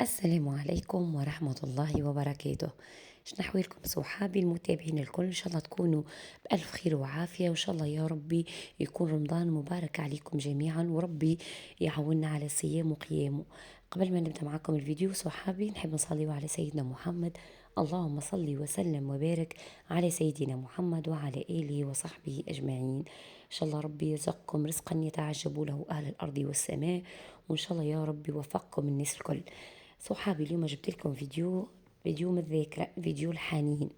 السلام عليكم ورحمة الله وبركاته. شنو أحوالكم صحابي المتابعين الكل؟ إن شاء الله تكونوا بألف خير وعافية، وإن شاء الله يا ربي يكون رمضان مبارك عليكم جميعا، وربي يعاوننا على صيام وقيامه. قبل ما نبدأ معكم الفيديو صحابي نحب نصلي على سيدنا محمد. اللهم صل وسلم وبارك على سيدنا محمد وعلى آله وصحبه أجمعين. إن شاء الله ربي يرزقكم رزقا يتعجب له أهل الأرض والسماء، وإن شاء الله يا ربي يوفقكم الناس الكل. صحابي اليوم جبت لكم فيديو من الذاكرة، فيديو الحنين.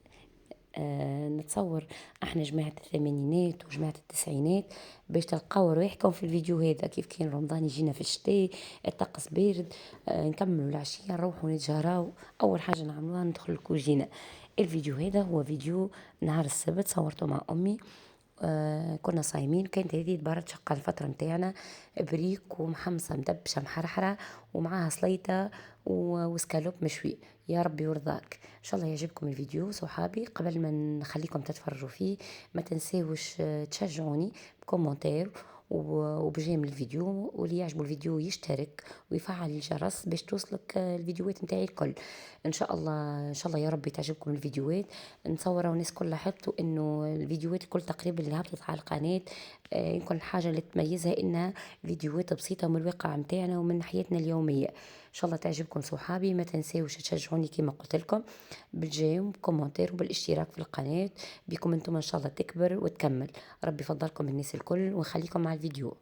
نتصور احنا جماعة الثمانينات وجماعة التسعينات باش تلقاو رواحكم في الفيديو هذا، كيف كان رمضان يجينا في الشتاء، الطقس بارد، نكملوا العشية نروحوا نتجهراو، اول حاجة نعملوها ندخل الكوجينة. الفيديو هذا هو فيديو نهار السبت صورته مع امي. كنا صايمين، كانت هذه تبارد شقة الفترة متاعنا، بريك ومحمصة مدبشة محرحرة ومعاها سليطة وسكالوب مشوي. يا ربي يرضاك. ان شاء الله يعجبكم الفيديو صحابي. قبل ما نخليكم تتفرجوا فيه ما تنساوش تشجعوني بكومنتير وبجيم الفيديو، واللي يعجبه الفيديو يشترك ويفعل الجرس باش توصلك الفيديوهات نتاعي الكل. ان شاء الله ان شاء الله يا ربي تعجبكم الفيديوهات. نصور والناس كلها لاحظتوا انه الفيديوهات الكل تقريبا اللي هبطت على القناة، يمكن الحاجة اللي تميزها انها فيديوهات بسيطة من الواقع متاعنا ومن حياتنا اليومية. ان شاء الله تعجبكم صحابي. ما تنساوش تشجعوني كما قلت لكم بالجيم وبكومنتير وبالاشتراك في القناة. بكم انتم ان شاء الله تكبر وتكمل. ربي يفضلكم الناس الكل ويخليكم مع الفيديو.